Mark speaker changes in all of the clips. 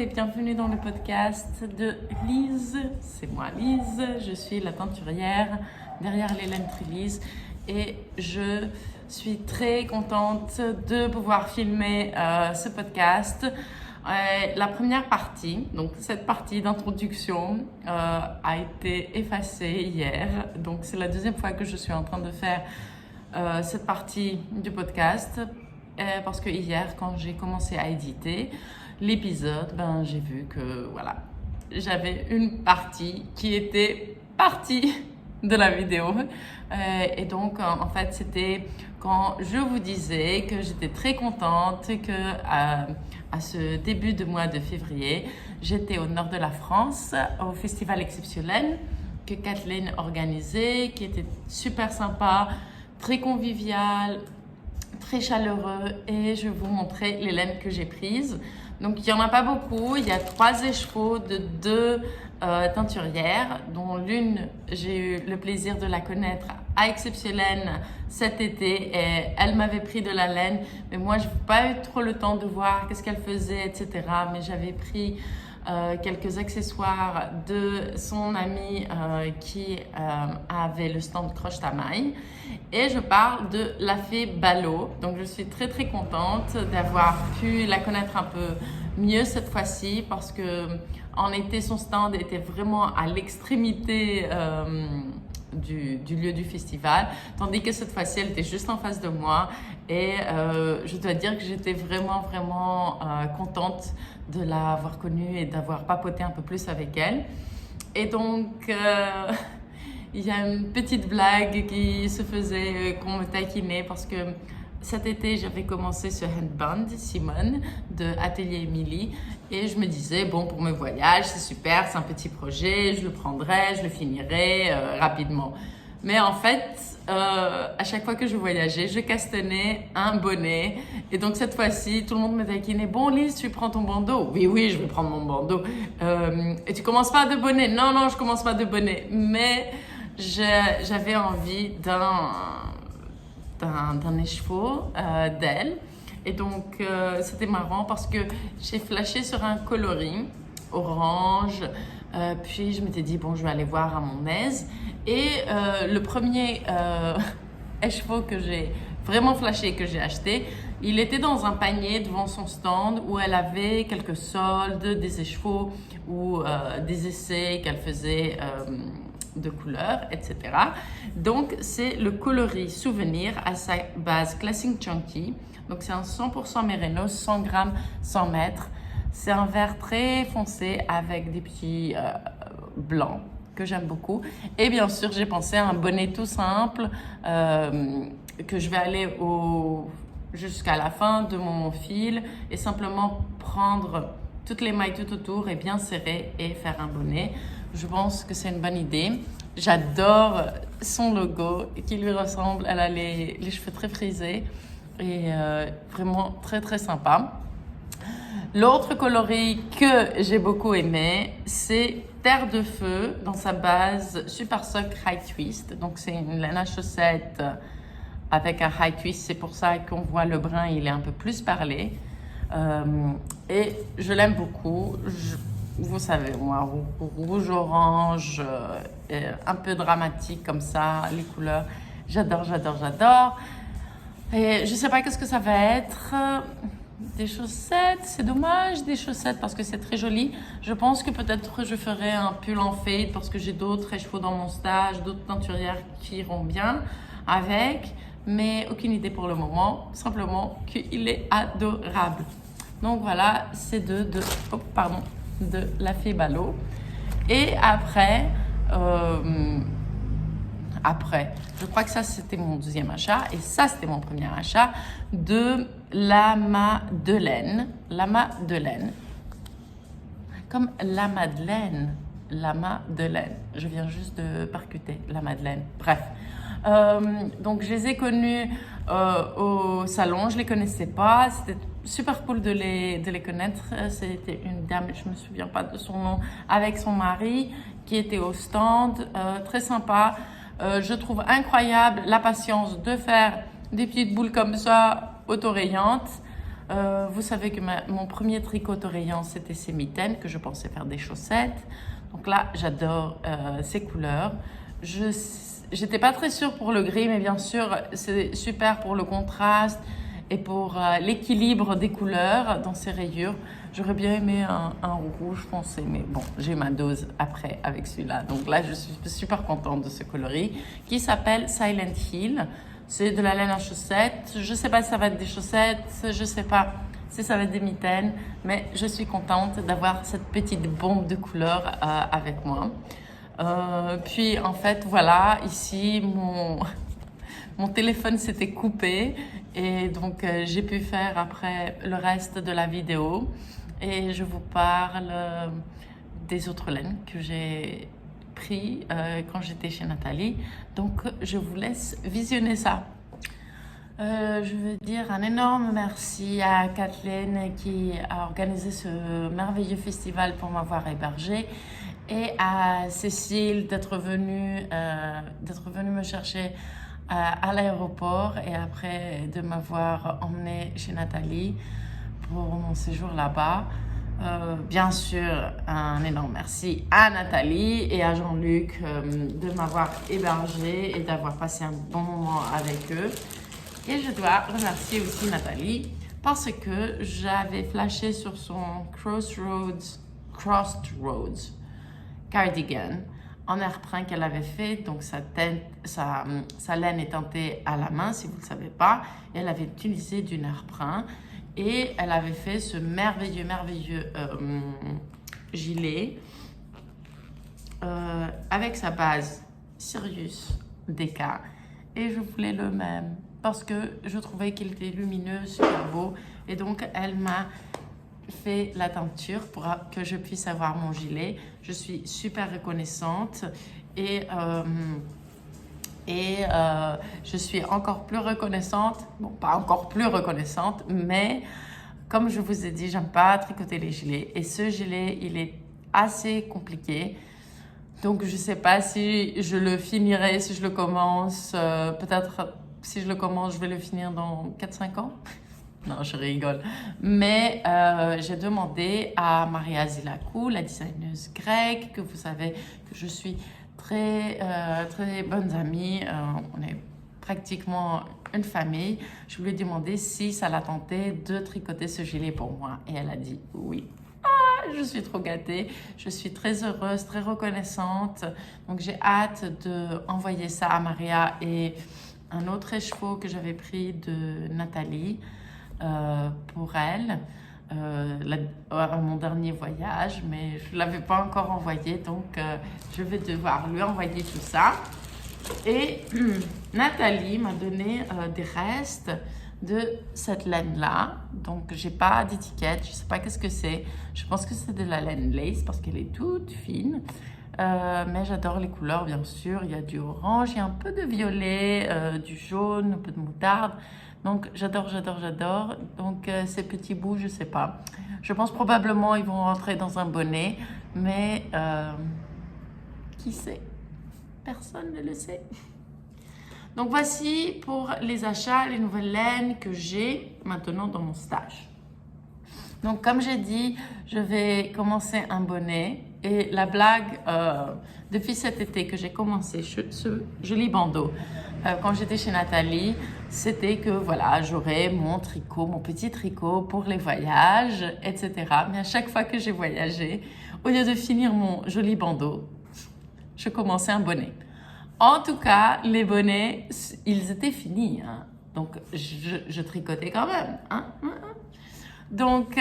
Speaker 1: et bienvenue dans le podcast de Lise. C'est moi Lise, je suis la teinturière derrière l'Hélène Trilise et je suis très contente de pouvoir filmer ce podcast. La première partie, donc cette partie d'introduction a été effacée hier, donc c'est la deuxième fois que je suis en train de faire cette partie du podcast. Parce que hier, quand j'ai commencé à éditer l'épisode, j'ai vu que voilà, j'avais une partie qui était partie de la vidéo. Et donc, en fait, c'était quand je vous disais que j'étais très contente que à ce début de mois de février, j'étais au nord de la France, au festival exceptionnel que Kathleen organisait, qui était super sympa, très convivial, très chaleureux, et je vais vous montrer les laines que j'ai prises. Donc il n'y en a pas beaucoup, il y a 3 écheveaux de 2 teinturières, dont l'une j'ai eu le plaisir de la connaître à Exceptionnel cet été et elle m'avait pris de la laine, mais moi je n'ai pas eu trop le temps de voir qu'est-ce qu'elle faisait, etc. Mais j'avais pris quelques accessoires de son ami qui avait le stand Croche ta maille, et je parle de la fée Ballot. Donc je suis très très contente d'avoir pu la connaître un peu mieux cette fois-ci, parce que en été son stand était vraiment à l'extrémité du lieu du festival, tandis que cette fois-ci elle était juste en face de moi, et je dois dire que j'étais vraiment contente de l'avoir connue et d'avoir papoté un peu plus avec elle. Et donc il y a une petite blague qui se faisait, qu'on me taquinait, parce que cet été, j'avais commencé ce handband Simone de Atelier Émilie, et je me disais, bon, pour mes voyages, c'est super, c'est un petit projet, je le prendrai, je le finirai rapidement. Mais en fait, à chaque fois que je voyageais, je castonnais un bonnet, et donc cette fois-ci, tout le monde me taquinait, bon Lise, tu prends ton bandeau? Oui, je vais prendre mon bandeau. Et tu commences pas de bonnet? Non, je commence pas de bonnet. Mais j'avais envie d'un écheveau d'elle, et donc c'était marrant parce que j'ai flashé sur un coloris orange, puis je m'étais dit bon, je vais aller voir à mon aise, et le premier écheveau que j'ai vraiment flashé, que j'ai acheté, il était dans un panier devant son stand où elle avait quelques soldes, des écheveaux ou des essais qu'elle faisait de couleurs, etc. Donc, c'est le coloris Souvenir à sa base Classic Chunky. Donc, c'est un 100% Mérinos, 100 grammes, 100 mètres. C'est un vert très foncé avec des petits blancs que j'aime beaucoup. Et bien sûr, j'ai pensé à un bonnet tout simple que je vais aller jusqu'à la fin de mon fil et simplement prendre toutes les mailles tout autour et bien serrer et faire un bonnet. Je pense que c'est une bonne idée. J'adore son logo qui lui ressemble. Elle a les cheveux très frisés et vraiment très sympa. L'autre coloris que j'ai beaucoup aimé, c'est Terre de Feu dans sa base Super Sock High Twist. Donc c'est une laine à chaussettes avec un high twist. C'est pour ça qu'on voit le brun, il est un peu plus parlé. Et je l'aime beaucoup. Vous savez, moi, rouge, orange, un peu dramatique comme ça, les couleurs. J'adore. Et je sais pas qu'est-ce que ça va être. Des chaussettes, c'est dommage, des chaussettes, parce que c'est très joli. Je pense que peut-être je ferai un pull en fade, parce que j'ai d'autres écheveaux dans mon stage, d'autres teinturières qui iront bien avec, mais aucune idée pour le moment, simplement qu'il est adorable. Donc voilà, c'est de la fée Ballot. Et après, je crois que ça c'était mon deuxième achat, et ça c'était mon premier achat, de la Madeleine. La Madeleine, comme la Madeleine, la Madeleine. Je viens juste de percuter la Madeleine. Bref. Donc je les ai connus au salon, je les connaissais pas, c'était super cool de les connaître. C'était une dame, je me souviens pas de son nom, avec son mari qui était au stand, très sympa. Je trouve incroyable la patience de faire des petites boules comme ça, autorayantes. Vous savez que mon premier tricot oreillant, c'était ces mitaines que je pensais faire des chaussettes. Donc là, j'adore ces couleurs. J'étais pas très sûre pour le gris, mais bien sûr, c'est super pour le contraste et pour l'équilibre des couleurs dans ces rayures. J'aurais bien aimé un rouge foncé, mais bon, j'ai ma dose après avec celui-là. Donc là, je suis super contente de ce coloris qui s'appelle Silent Hill. C'est de la laine à chaussettes. Je sais pas si ça va être des chaussettes, je sais pas si ça va être des mitaines, mais je suis contente d'avoir cette petite bombe de couleurs avec moi. Puis en fait, voilà, ici, mon téléphone s'était coupé et donc j'ai pu faire après le reste de la vidéo. Et je vous parle des autres laines que j'ai pris quand j'étais chez Nathalie. Donc, je vous laisse visionner ça. Je veux dire un énorme merci à Kathleen qui a organisé ce merveilleux festival pour m'avoir hébergée et à Cécile d'être venue me chercher à l'aéroport et après de m'avoir emmenée chez Nathalie pour mon séjour là-bas. Bien sûr, un énorme merci à Nathalie et à Jean-Luc de m'avoir hébergé et d'avoir passé un bon moment avec eux. Et je dois remercier aussi Nathalie parce que j'avais flashé sur son Crossroads cardigan en airprint qu'elle avait fait. Donc sa laine est teintée à la main, si vous ne le savez pas. Et elle avait utilisé du airprint. Et elle avait fait ce merveilleux gilet avec sa base Sirius DK. Et je voulais le même parce que je trouvais qu'il était lumineux, super beau. Et donc, elle m'a fait la teinture pour que je puisse avoir mon gilet. Je suis super reconnaissante et je suis encore plus reconnaissante, bon pas encore plus reconnaissante, mais comme je vous ai dit, j'aime pas tricoter les gilets et ce gilet, il est assez compliqué. Donc je sais pas si je le finirai, si je le commence, peut-être si je le commence, je vais le finir dans 4-5 ans. Non, je rigole. Mais j'ai demandé à Maria Zilakou, la designeuse grecque, que vous savez que je suis très bonnes amies. On est pratiquement une famille. Je lui ai demandé si ça la tentait de tricoter ce gilet pour moi. Et elle a dit oui. Ah, je suis trop gâtée. Je suis très heureuse, très reconnaissante. Donc, j'ai hâte d'envoyer ça à Maria et un autre écheveau que j'avais pris de Nathalie pour elle. À mon dernier voyage, mais je ne l'avais pas encore envoyé, donc je vais devoir lui envoyer tout ça. Et Nathalie m'a donné des restes de cette laine-là, donc j'ai pas d'étiquette, je sais pas qu'est-ce que c'est. Je pense que c'est de la laine lace parce qu'elle est toute fine. Mais j'adore les couleurs, bien sûr. Il y a du orange, il y a un peu de violet, du jaune, un peu de moutarde. Donc, j'adore. Donc, ces petits bouts, je sais pas. Je pense probablement ils vont rentrer dans un bonnet, mais qui sait? Personne ne le sait. Donc, voici pour les achats, les nouvelles laines que j'ai maintenant dans mon stage. Donc, comme j'ai dit, je vais commencer un bonnet. Et la blague, depuis cet été que j'ai commencé ce joli bandeau, quand j'étais chez Nathalie, c'était que voilà, j'aurais mon tricot, mon petit tricot pour les voyages, etc. Mais à chaque fois que j'ai voyagé, au lieu de finir mon joli bandeau, je commençais un bonnet. En tout cas, les bonnets, ils étaient finis. Hein. Donc, je tricotais quand même. Hein. Donc,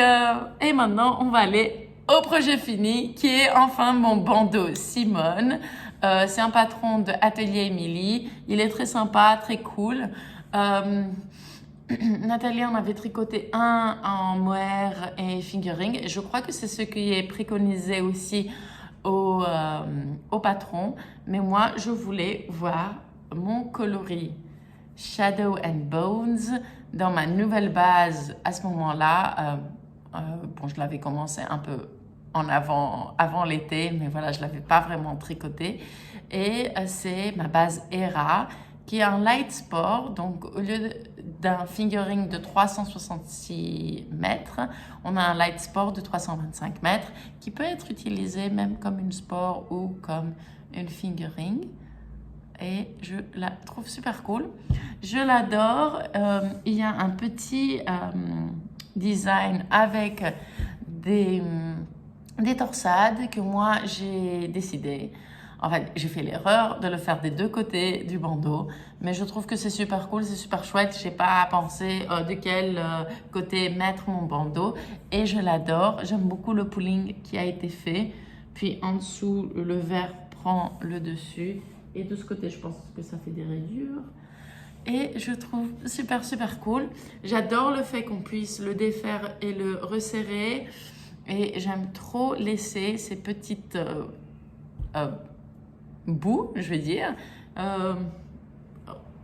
Speaker 1: et maintenant, on va aller au projet fini, qui est enfin mon bandeau Simone. C'est un patron de Atelier Émilie. Il est très sympa, très cool. Nathalie en avait tricoté un en mohair et fingering. Et je crois que c'est ce qui est préconisé aussi au patron. Mais moi, je voulais voir mon coloris Shadow and Bones dans ma nouvelle base à ce moment-là. Bon, je l'avais commencé un peu avant l'été, mais voilà, je ne l'avais pas vraiment tricoté. Et c'est ma base Hera qui est un light sport. Donc, au lieu d'un fingering de 366 mètres, on a un light sport de 325 mètres qui peut être utilisé même comme une sport ou comme une fingering. Et je la trouve super cool. Je l'adore. Il y a un petit design avec des torsades que moi j'ai décidé. En fait, j'ai fait l'erreur de le faire des deux côtés du bandeau, mais je trouve que c'est super cool, c'est super chouette. Je n'ai pas à penser de quel côté mettre mon bandeau et je l'adore. J'aime beaucoup le pooling qui a été fait. Puis en dessous, le verre prend le dessus et de ce côté, je pense que ça fait des rayures. Et je trouve super, super cool. J'adore le fait qu'on puisse le défaire et le resserrer. Et j'aime trop laisser ces petites bouts, je vais dire,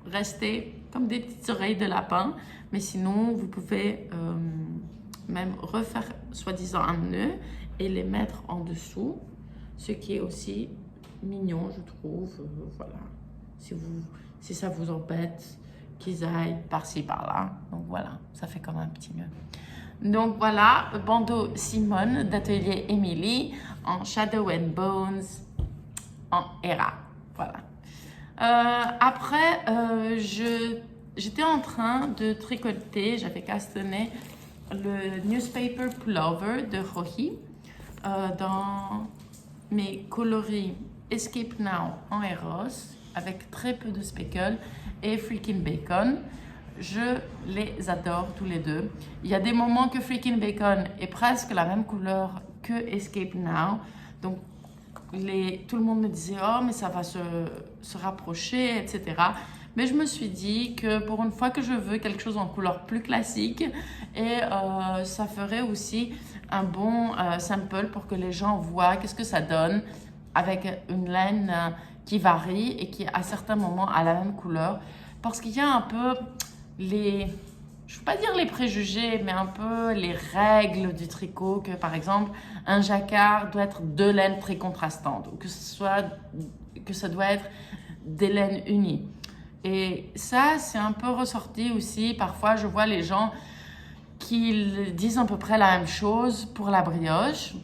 Speaker 1: rester comme des petites oreilles de lapin. Mais sinon, vous pouvez même refaire soi-disant un nœud et les mettre en dessous. Ce qui est aussi mignon, je trouve. Voilà. Si ça vous embête qu'ils aillent par-ci, par-là. Donc voilà, ça fait comme un petit nœud. Donc voilà, bandeau Simone d'Atelier Emily en Shadow and Bones en Hera. Voilà. Après, j'étais en train de tricoter, j'avais castanné le Newspaper Pullover de Rohi dans mes coloris Escape Now en Eros avec très peu de speckles et Freaking Bacon. Je les adore tous les deux. Il y a des moments que Freaking Bacon est presque la même couleur que Escape Now. Donc, tout le monde me disait « Oh, mais ça va se rapprocher, etc. » Mais je me suis dit que pour une fois que je veux quelque chose en couleur plus classique, et ça ferait aussi un bon sample pour que les gens voient qu'est-ce que ça donne avec une laine qui varie et qui à certains moments a la même couleur. Parce qu'il y a un peu je ne veux pas dire les préjugés, mais un peu les règles du tricot, que par exemple, un jacquard doit être deux laines très contrastantes, ou que ça doit être des laines unies. Et ça, c'est un peu ressorti aussi. Parfois, je vois les gens qui disent à peu près la même chose pour la brioche.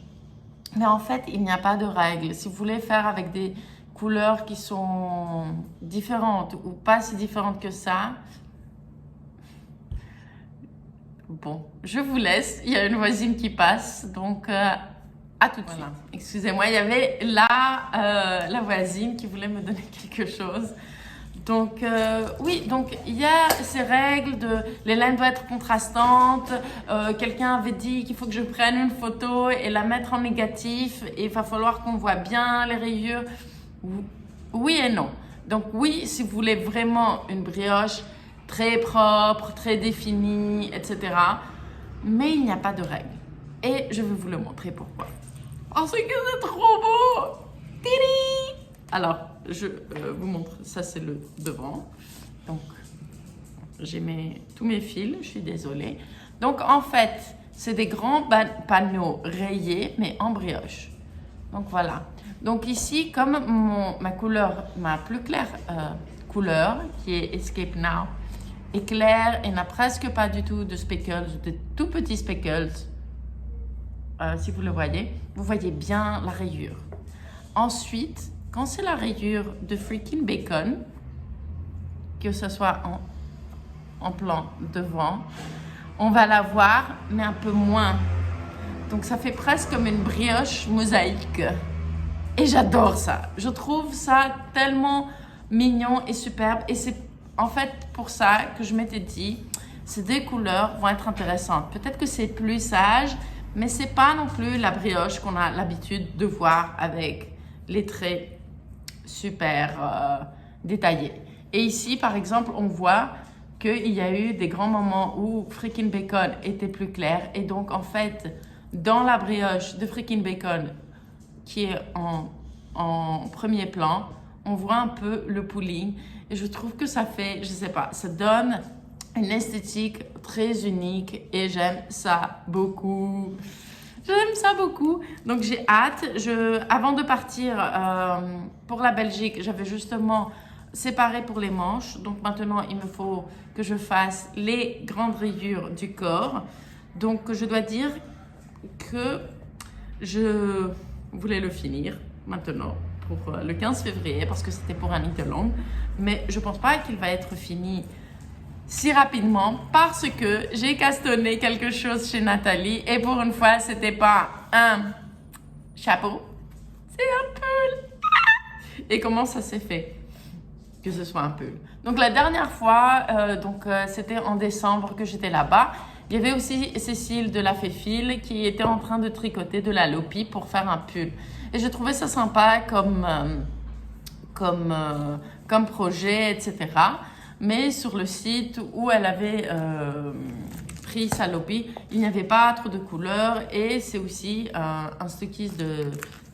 Speaker 1: Mais en fait, il n'y a pas de règle. Si vous voulez faire avec des couleurs qui sont différentes ou pas si différentes que ça, bon, je vous laisse. Il y a une voisine qui passe, donc à tout de suite. Excusez-moi, il y avait la voisine qui voulait me donner quelque chose. Donc, oui, donc il y a ces règles de les laines doivent être contrastantes. Quelqu'un avait dit qu'il faut que je prenne une photo et la mettre en négatif et il va falloir qu'on voit bien les rayures. Oui et non. Donc, oui, si vous voulez vraiment une brioche très propre, très définie, etc. Mais il n'y a pas de règle. Et je vais vous le montrer pourquoi. Oh, c'est que c'est trop beau! Tiri! Alors, je vous montre, ça c'est le devant. Donc, j'ai tous mes fils, je suis désolée. Donc, en fait, c'est des grands panneaux rayés, mais en brioche. Donc, voilà. Donc, ici, comme ma plus claire couleur, qui est Escape Now, est claire et n'a presque pas du tout de speckles, de tout petits speckles, si vous le voyez, vous voyez bien la rayure. Ensuite, quand c'est la rayure de Freaking Bacon, que ce soit en plan devant, on va la voir, mais un peu moins. Donc ça fait presque comme une brioche mosaïque. Et j'adore ça. Je trouve ça tellement mignon et superbe. Et c'est en fait pour ça que je m'étais dit, ces deux couleurs vont être intéressantes. Peut-être que c'est plus sage, mais c'est pas non plus la brioche qu'on a l'habitude de voir avec les traits super détaillés. Et ici, par exemple, on voit qu'il y a eu des grands moments où Freaking Bacon était plus clair. Et donc, en fait, dans la brioche de Freaking Bacon, qui est en premier plan, on voit un peu le pooling. Et je trouve que ça fait, je sais pas, ça donne une esthétique très unique et j'aime ça beaucoup. J'aime ça beaucoup. Donc, j'ai hâte. Avant de partir pour la Belgique, j'avais justement séparé pour les manches. Donc maintenant, il me faut que je fasse les grandes rayures du corps. Donc je dois dire que je voulais le finir maintenant pour le 15 février parce que c'était pour un knit-along. Mais je ne pense pas qu'il va être fini si rapidement parce que j'ai castonné quelque chose chez Nathalie et pour une fois, c'était pas un chapeau, c'est un pull. Et comment ça s'est fait que ce soit un pull? Donc la dernière fois, c'était en décembre que j'étais là-bas. Il y avait aussi Cécile de la Féfile qui était en train de tricoter de la Lopi pour faire un pull. Et je trouvais ça sympa comme projet, etc. Mais sur le site où elle avait pris sa Lopi, il n'y avait pas trop de couleurs et c'est aussi un stockiste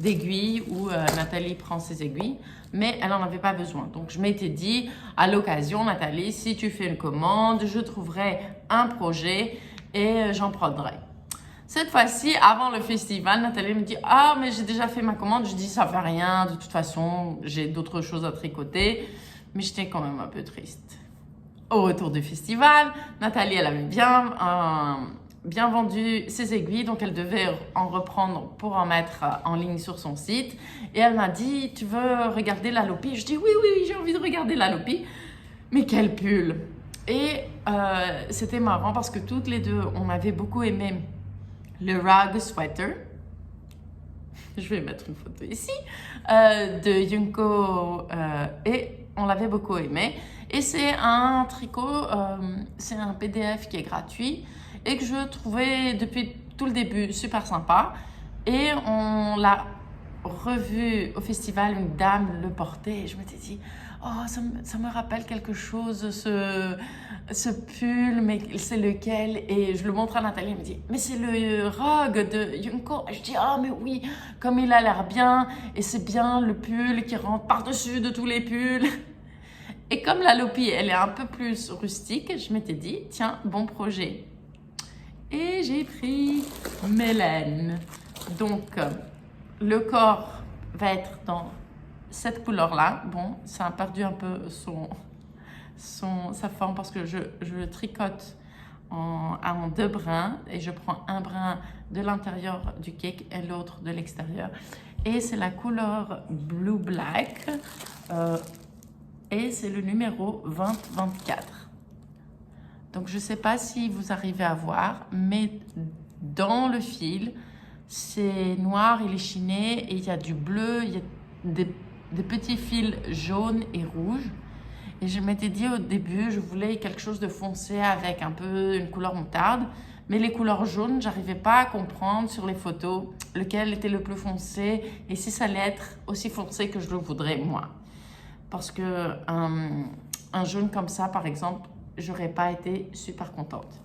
Speaker 1: d'aiguilles où Nathalie prend ses aiguilles, mais elle n'en avait pas besoin. Donc je m'étais dit, à l'occasion, Nathalie, si tu fais une commande, je trouverai un projet et j'en prendrai. Cette fois-ci, avant le festival, Nathalie me dit « Ah, mais j'ai déjà fait ma commande. » Je dis « Ça fait rien, de toute façon, j'ai d'autres choses à tricoter. » Mais j'étais quand même un peu triste. Au retour du festival, Nathalie, elle avait bien vendu ses aiguilles, donc elle devait en reprendre pour en mettre en ligne sur son site. Et elle m'a dit « Tu veux regarder la Lopi ?» Je dis « Oui, j'ai envie de regarder la Lopi. » Mais quel pull! Et c'était marrant parce que toutes les deux, on avait beaucoup aimé le rag sweater. Je vais mettre une photo ici de Yunko et on l'avait beaucoup aimé. Et c'est un tricot, c'est un PDF qui est gratuit et que je trouvais depuis tout le début super sympa. Et on l'a revu au festival, une dame le portait et je m'étais dit « Oh, ça me rappelle quelque chose, ce pull, mais c'est lequel ?» Et je le montre à Nathalie, elle me dit « Mais c'est le Rogue de Yunko. » Je dis « Ah, mais oui, comme il a l'air bien, et c'est bien le pull qui rentre par-dessus de tous les pulls. » Et comme la Lopi, elle est un peu plus rustique, je m'étais dit « Tiens, bon projet. » Et j'ai pris Mélène. Donc, le corps va être dans cette couleur-là. Bon, ça a perdu un peu sa forme parce que je tricote en deux brins et je prends un brin de l'intérieur du cake et l'autre de l'extérieur. Et c'est la couleur Blue Black et c'est le numéro 2024. Donc, je ne sais pas si vous arrivez à voir, mais dans le fil, c'est noir, il est chiné et il y a du bleu, il y a des petits fils jaunes et rouges. Et je m'étais dit au début, je voulais quelque chose de foncé avec un peu une couleur moutarde. Mais les couleurs jaunes, j'arrivais pas à comprendre sur les photos lequel était le plus foncé et si ça allait être aussi foncé que je le voudrais moi. Parce que un jaune comme ça, par exemple, j'aurais pas été super contente.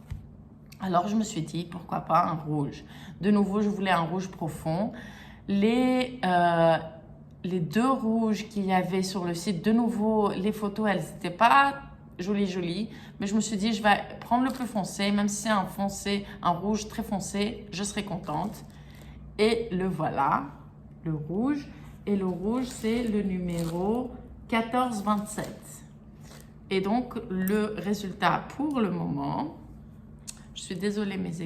Speaker 1: Alors, je me suis dit, pourquoi pas un rouge. De nouveau, je voulais un rouge profond. Les deux rouges qu'il y avait sur le site, de nouveau, les photos, elles n'étaient pas jolies. Mais je me suis dit, je vais prendre le plus foncé. Même si c'est un rouge très foncé, je serai contente. Et le voilà, le rouge. Et le rouge, c'est le numéro 1427. Et donc, le résultat pour le moment... Je suis désolée, mes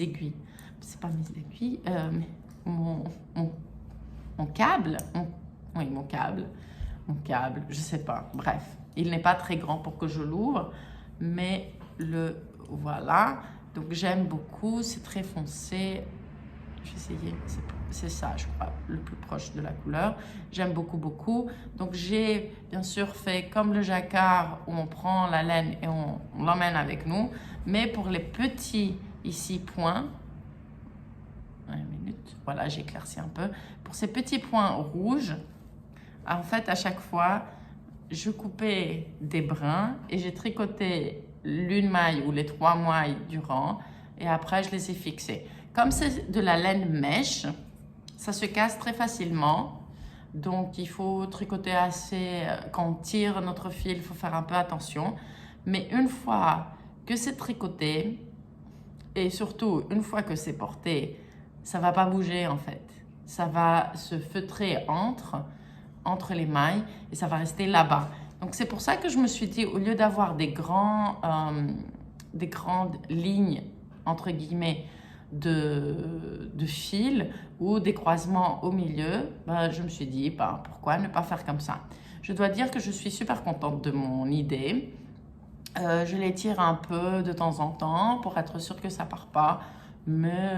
Speaker 1: aiguilles. C'est pas mes aiguilles. Mon câble. Mon câble. Je sais pas. Bref, il n'est pas très grand pour que je l'ouvre. Mais le voilà. Donc, j'aime beaucoup. C'est très foncé. J'ai essayé. C'est ça, je crois, le plus proche de la couleur. J'aime beaucoup. Donc, j'ai bien sûr fait comme le jacquard où on prend la laine et on l'emmène avec nous. Mais pour les petits, ici, points, une minute, voilà, j'ai éclairci un peu. Pour ces petits points rouges, en fait, à chaque fois, je coupais des brins et j'ai tricoté l'une maille ou les 3 mailles du rang. Et après, je les ai fixés. Comme c'est de la laine mèche, ça se casse très facilement. Donc, il faut tricoter assez. Quand on tire notre fil, il faut faire un peu attention. Mais une fois que c'est tricoté, et surtout une fois que c'est porté, ça ne va pas bouger en fait. Ça va se feutrer entre. entre les mailles et ça va rester là-bas. Donc c'est pour ça que je me suis dit, au lieu d'avoir des grandes lignes, entre guillemets, de fil ou des croisements au milieu, ben, je me suis dit, ben, pourquoi ne pas faire comme ça? Je dois dire que je suis super contente de mon idée. Je l'étire un peu de temps en temps pour être sûre que ça part pas. Mais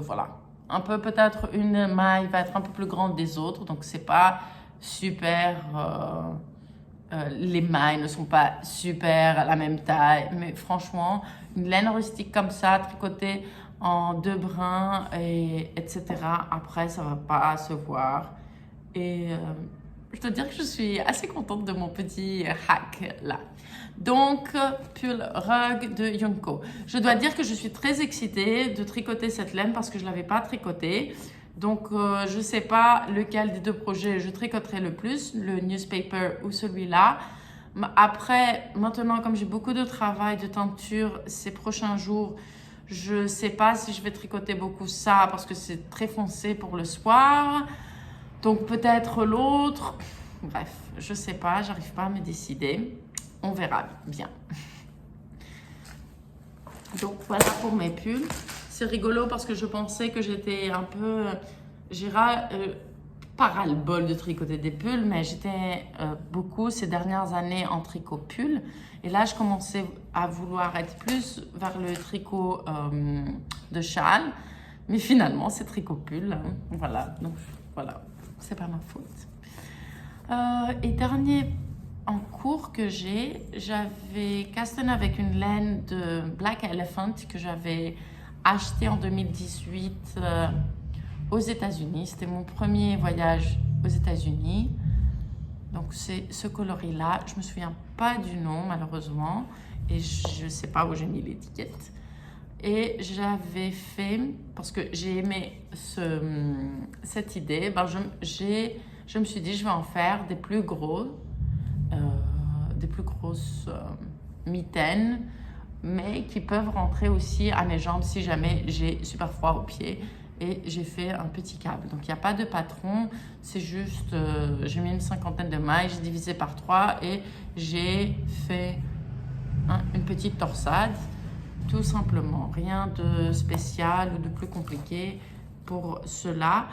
Speaker 1: voilà. Un peu peut-être une maille va être un peu plus grande des autres. Donc c'est pas super... les mailles ne sont pas super à la même taille. Mais franchement, une laine rustique comme ça, tricotée en 2 brins, etc. Après, ça va pas se voir. Et je dois dire que je suis assez contente de mon petit hack là. Donc, pull rug de Yunko. Je dois dire que je suis très excitée de tricoter cette laine parce que je ne l'avais pas tricotée. Donc, je ne sais pas lequel des 2 projets je tricoterai le plus, le newspaper ou celui-là. Après, maintenant, comme j'ai beaucoup de travail, de teinture ces prochains jours, je ne sais pas si je vais tricoter beaucoup ça parce que c'est très foncé pour le soir. Donc, peut-être l'autre. Bref, je ne sais pas, j'arrive pas à me décider. On verra bien. Donc, voilà pour mes pulls. C'est rigolo parce que je pensais que j'étais un peu... pas ras-le-bol de tricoter des pulls, mais j'étais beaucoup ces dernières années en tricot pull. Et là, je commençais à vouloir être plus vers le tricot de châle. Mais finalement, c'est tricot pull. Hein. Voilà, donc voilà, c'est pas ma faute. Et dernier en cours que j'avais castané avec une laine de Black Elephant que j'avais acheté en 2018 aux États-Unis. C'était mon premier voyage aux États-Unis. Donc c'est ce coloris-là. Je me souviens pas du nom malheureusement et je sais pas où j'ai mis l'étiquette. Et j'avais fait, parce que j'ai aimé cette idée, ben je me suis dit je vais en faire des plus grosses mitaines, mais qui peuvent rentrer aussi à mes jambes si jamais j'ai super froid aux pieds. Et j'ai fait un petit câble. Donc il n'y a pas de patron, c'est juste, j'ai mis une 50aine de mailles, j'ai divisé par 3 et j'ai fait une petite torsade. Tout simplement, rien de spécial ou de plus compliqué pour celui-là.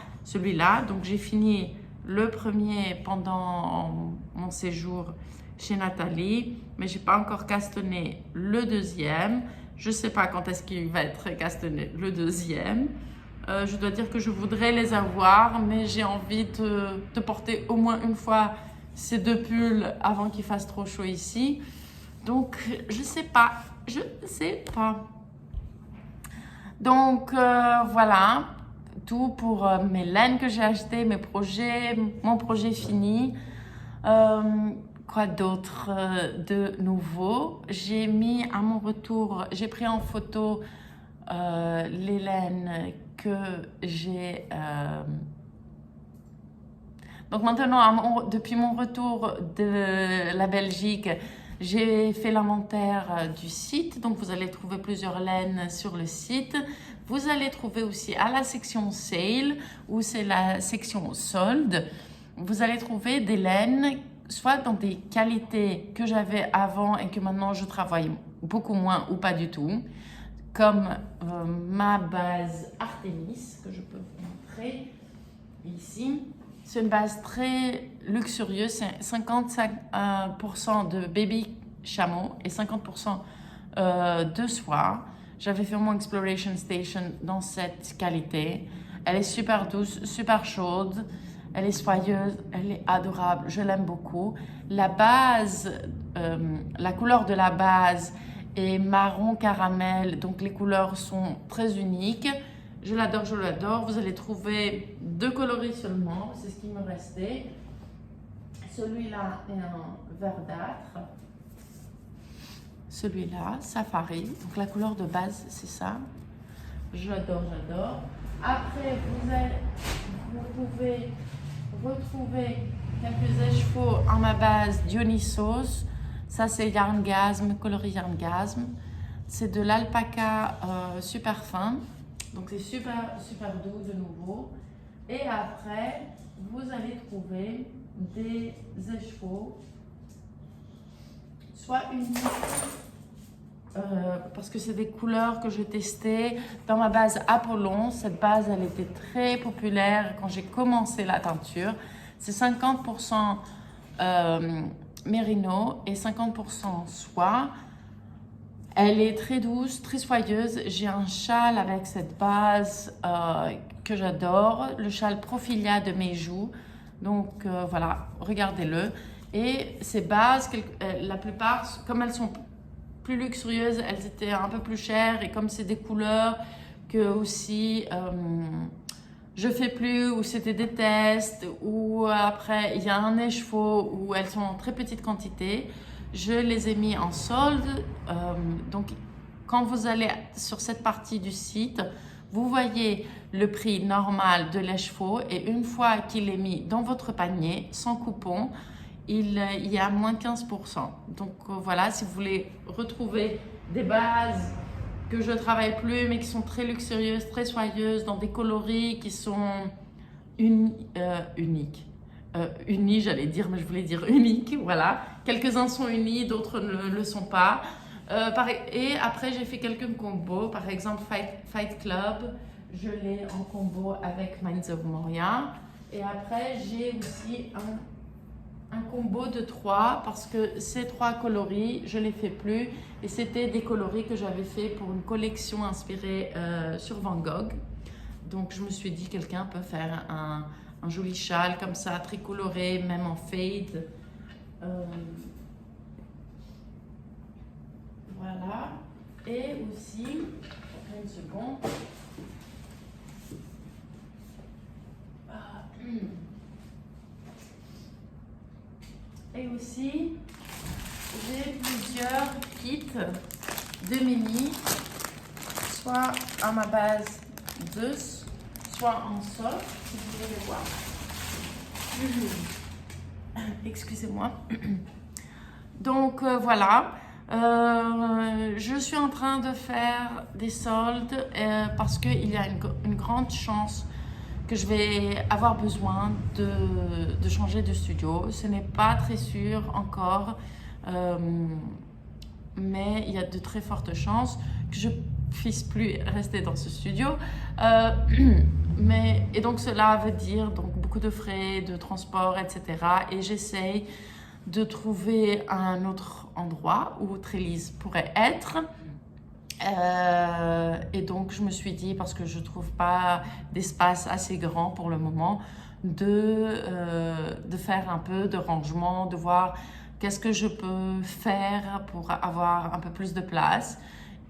Speaker 1: Donc j'ai fini le premier pendant mon séjour chez Nathalie, mais j'ai pas encore castonné le deuxième. Je sais pas quand est-ce qu'il va être castonné le deuxième. Je dois dire que je voudrais les avoir, mais j'ai envie de porter au moins une fois ces 2 pulls avant qu'il fasse trop chaud ici. Donc je sais pas. Donc voilà, tout pour mes laines que j'ai achetées, mes projets, mon projet fini. Quoi d'autre de nouveau? J'ai mis à mon retour, j'ai pris en photo les laines que j'ai... Donc maintenant, depuis mon retour de la Belgique, j'ai fait l'inventaire du site, donc vous allez trouver plusieurs laines sur le site. Vous allez trouver aussi à la section sale, où c'est la section solde, vous allez trouver des laines, soit dans des qualités que j'avais avant et que maintenant je travaille beaucoup moins ou pas du tout, comme ma base Artemis, que je peux vous montrer ici. C'est une base très luxurieuse, c'est 55% de baby chameau et 50% de soie. J'avais fait mon Exploration Station dans cette qualité. Elle est super douce, super chaude, elle est soyeuse, elle est adorable, je l'aime beaucoup. La base, la couleur de la base est marron caramel, donc les couleurs sont très uniques. Je l'adore, je l'adore. Vous allez trouver 2 coloris seulement, c'est ce qui me restait. Celui-là est un verdâtre. Celui-là, safari. Donc la couleur de base, c'est ça. J'adore, j'adore. Après, vous pouvez retrouver quelques échevaux en ma base Dionysos. Ça, c'est Yarngasm, coloris Yarngasm. C'est de l'alpaca super fin. Donc c'est super, super doux de nouveau. Et après, vous allez trouver des écheveaux, soit uniques, parce que c'est des couleurs que j'ai testées dans ma base Apollon. Cette base, elle était très populaire quand j'ai commencé la teinture. C'est 50% mérino et 50% soie. Elle est très douce, très soyeuse. J'ai un châle avec cette base que j'adore, le châle Profilia de mes joues. Donc voilà, regardez-le. Et ces bases, la plupart, comme elles sont plus luxurieuses, elles étaient un peu plus chères. Et comme c'est des couleurs que aussi je fais plus, ou c'était des tests, ou après il y a un écheveau où elles sont en très petite quantité, je les ai mis en solde. Donc quand vous allez sur cette partie du site, vous voyez le prix normal de l'écheveau, et une fois qu'il est mis dans votre panier sans coupon, il y a moins 15%. Donc voilà, si vous voulez retrouver des bases que je ne travaille plus, mais qui sont très luxurieuses, très soyeuses, dans des coloris qui sont uniques. Unis, j'allais dire, mais je voulais dire uniques, voilà. Quelques-uns sont unis, d'autres ne le sont pas. Et après, j'ai fait quelques combos. Par exemple, Fight Club, je l'ai en combo avec Minds of Moria. Et après, j'ai aussi un combo de 3, parce que ces 3 coloris, je ne les fais plus. Et c'était des coloris que j'avais fait pour une collection inspirée sur Van Gogh. Donc, je me suis dit, quelqu'un peut faire un joli châle comme ça, très coloré, même en fade. Voilà. Et aussi, une seconde. Et aussi, j'ai plusieurs kits de mini, soit à ma base de, soit en sol, si vous voulez les voir. Excusez-moi. Donc voilà, je suis en train de faire des soldes parce qu'il y a une grande chance que je vais avoir besoin de changer de studio. Ce n'est pas très sûr encore, mais il y a de très fortes chances que je puisse plus rester dans ce studio. Et donc cela veut dire donc beaucoup de frais, de transport, etc. Et j'essaye de trouver un autre endroit où Trelise pourrait être. Et donc je me suis dit, parce que je ne trouve pas d'espace assez grand pour le moment, de faire un peu de rangement, de voir qu'est-ce que je peux faire pour avoir un peu plus de place.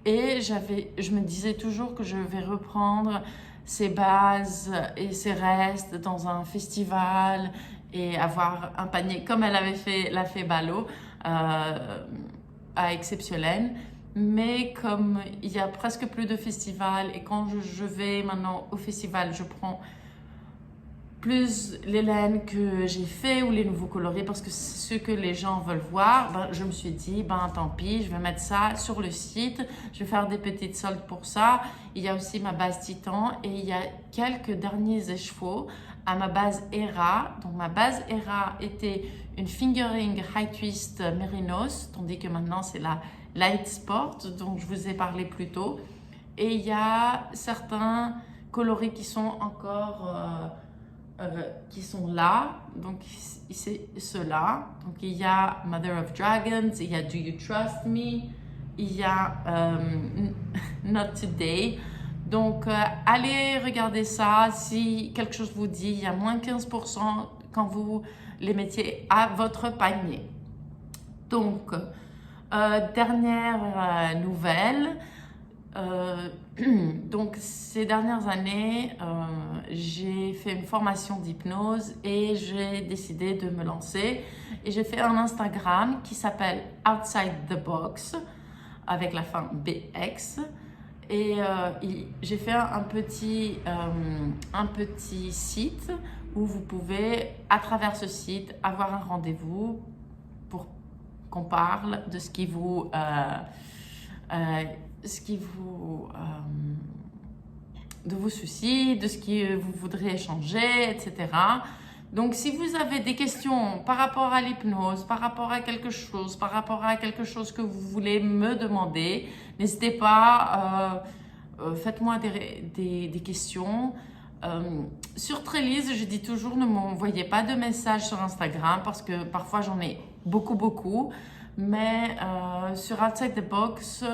Speaker 1: Et je me disais toujours que je vais reprendre ces bases et ces restes dans un festival et avoir un panier comme elle avait fait la Fée Ballot à Exceptionnel. Mais comme il y a presque plus de festivals, et quand je vais maintenant au festival, je prends plus les laines que j'ai fait ou les nouveaux coloris, parce que c'est ce que les gens veulent voir. Je me suis dit, tant pis, je vais mettre ça sur le site. Je vais faire des petites soldes pour ça. Il y a aussi ma base Titan, et il y a quelques derniers écheveaux à ma base Hera. Donc ma base Hera était une fingering high twist mérinos, tandis que maintenant c'est la Light Sport, dont je vous ai parlé plus tôt. Et il y a certains coloris qui sont encore qui sont là. Donc c'est ceux-là. Donc il y a Mother of Dragons, il y a Do You Trust Me, il y a Not Today. Donc allez regarder ça. Si quelque chose vous dit, il y a moins 15% quand vous les mettiez à votre panier. Donc dernière nouvelle, donc ces dernières années, j'ai fait une formation d'hypnose et j'ai décidé de me lancer. Et j'ai fait un Instagram qui s'appelle Outside the Box, avec la fin BX. Et j'ai fait un petit site où vous pouvez, à travers ce site, avoir un rendez-vous pour qu'on parle de ce qui vous de vos soucis, de ce que vous voudrez changer, etc. Donc, si vous avez des questions par rapport à l'hypnose, par rapport à quelque chose que vous voulez me demander, n'hésitez pas, faites-moi des questions. Sur Trellis, je dis toujours, ne m'envoyez pas de messages sur Instagram parce que parfois j'en ai beaucoup. Mais sur Outside the Box,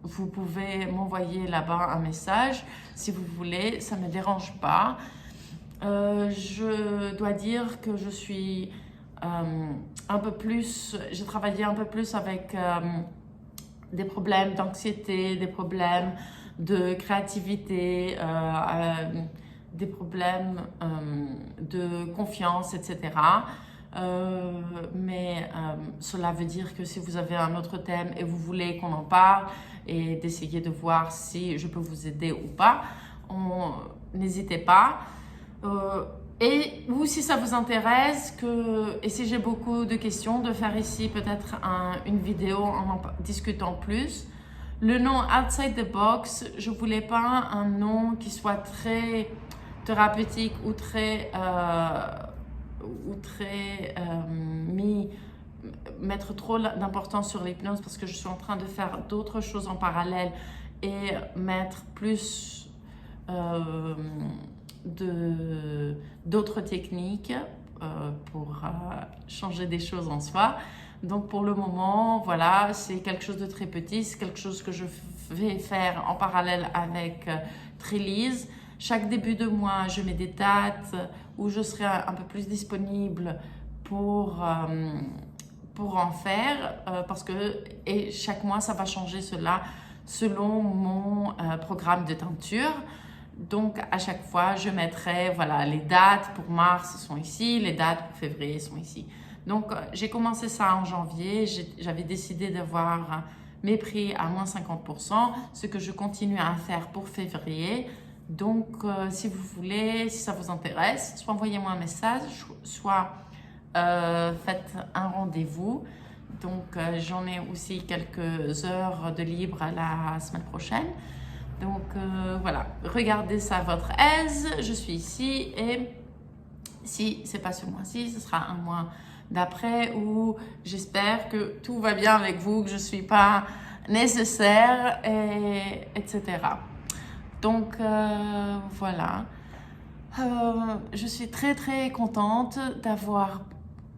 Speaker 1: vous pouvez m'envoyer là-bas un message si vous voulez, ça ne me dérange pas. Je dois dire que je suis j'ai travaillé un peu plus avec des problèmes d'anxiété, des problèmes de créativité, des problèmes de confiance, etc. Mais cela veut dire que si vous avez un autre thème et vous voulez qu'on en parle et d'essayer de voir si je peux vous aider ou pas, n'hésitez pas. Ou si ça vous intéresse, et si j'ai beaucoup de questions, de faire ici peut-être une vidéo en discutant plus. Le nom Outside the Box, je voulais pas un nom qui soit très thérapeutique ou très mettre trop d'importance sur l'hypnose parce que je suis en train de faire d'autres choses en parallèle et mettre plus d'autres techniques pour changer des choses en soi. Donc pour le moment, voilà, c'est quelque chose de très petit, c'est quelque chose que je vais faire en parallèle avec Trellis. Chaque début de mois, je mets des dates où je serai un peu plus disponible pour en faire et chaque mois, ça va changer cela selon mon programme de teinture. Donc, à chaque fois, je mettrai, voilà, les dates pour mars sont ici, les dates pour février sont ici. Donc, j'ai commencé ça en janvier. J'avais décidé d'avoir mes prix à moins 50%, ce que je continue à faire pour février. Donc, si vous voulez, si ça vous intéresse, soit envoyez-moi un message, soit faites un rendez-vous. Donc, j'en ai aussi quelques heures de libre la semaine prochaine. Donc voilà, regardez ça à votre aise. Je suis ici et si ce n'est pas ce mois-ci, ce sera un mois d'après où j'espère que tout va bien avec vous, que je ne suis pas nécessaire, etc. Donc voilà, je suis très contente d'avoir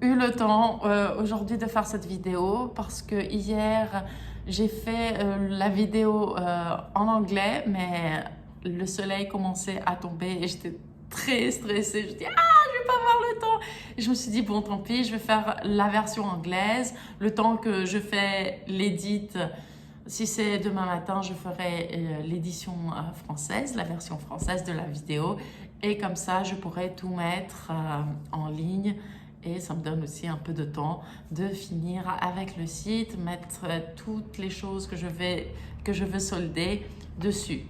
Speaker 1: eu le temps aujourd'hui de faire cette vidéo parce que hier j'ai fait la vidéo en anglais, mais le soleil commençait à tomber et j'étais très stressée. Je dis, je vais pas avoir le temps. Et je me suis dit, bon, tant pis, je vais faire la version anglaise. Le temps que je fais l'édit, si c'est demain matin, je ferai l'édition française, la version française de la vidéo. Et comme ça, je pourrai tout mettre en ligne. Et ça me donne aussi un peu de temps de finir avec le site, mettre toutes les choses que je veux solder dessus.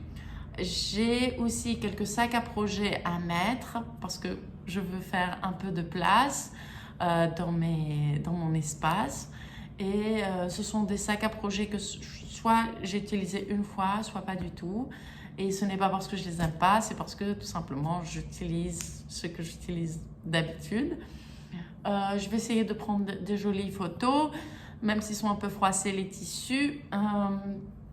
Speaker 1: J'ai aussi quelques sacs à projet à mettre parce que je veux faire un peu de place dans mon espace. Et ce sont des sacs à projet que soit j'ai utilisé une fois, soit pas du tout. Et ce n'est pas parce que je les aime pas, c'est parce que tout simplement j'utilise ce que j'utilise d'habitude. Je vais essayer de prendre des jolies photos, même s'ils sont un peu froissés les tissus.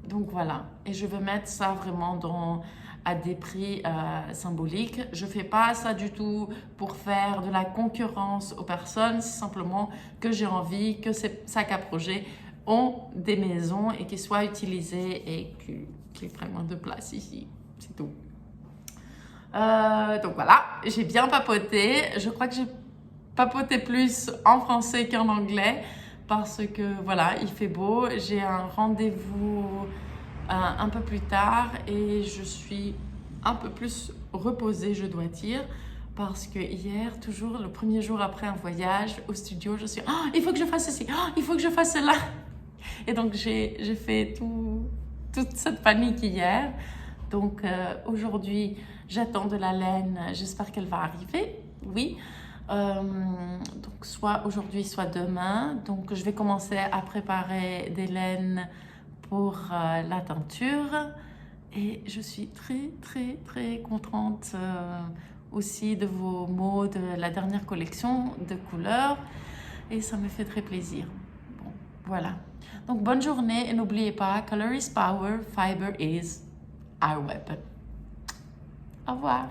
Speaker 1: Donc voilà, et je vais mettre ça vraiment à des prix symboliques. Je ne fais pas ça du tout pour faire de la concurrence aux personnes, c'est simplement que j'ai envie que ces sacs à projet ont des maisons et qu'ils soient utilisés et qu'il y ait vraiment de place ici, c'est tout. Donc voilà, j'ai bien papoté, je crois que j'ai papoté plus en français qu'en anglais parce que voilà, il fait beau, j'ai un rendez-vous un peu plus tard et je suis un peu plus reposée, je dois dire, parce que hier, toujours le premier jour après un voyage au studio, je suis il faut que je fasse ceci, il faut que je fasse cela. Et donc j'ai fait toute cette panique hier. Donc aujourd'hui, j'attends de la laine, j'espère qu'elle va arriver, oui. Donc soit aujourd'hui, soit demain. Donc je vais commencer à préparer des laines pour la teinture et je suis très contente aussi de vos mots de la dernière collection de couleurs et ça me fait très plaisir. Bon, voilà. Donc, bonne journée et n'oubliez pas, color is power, fiber is our weapon. Au revoir.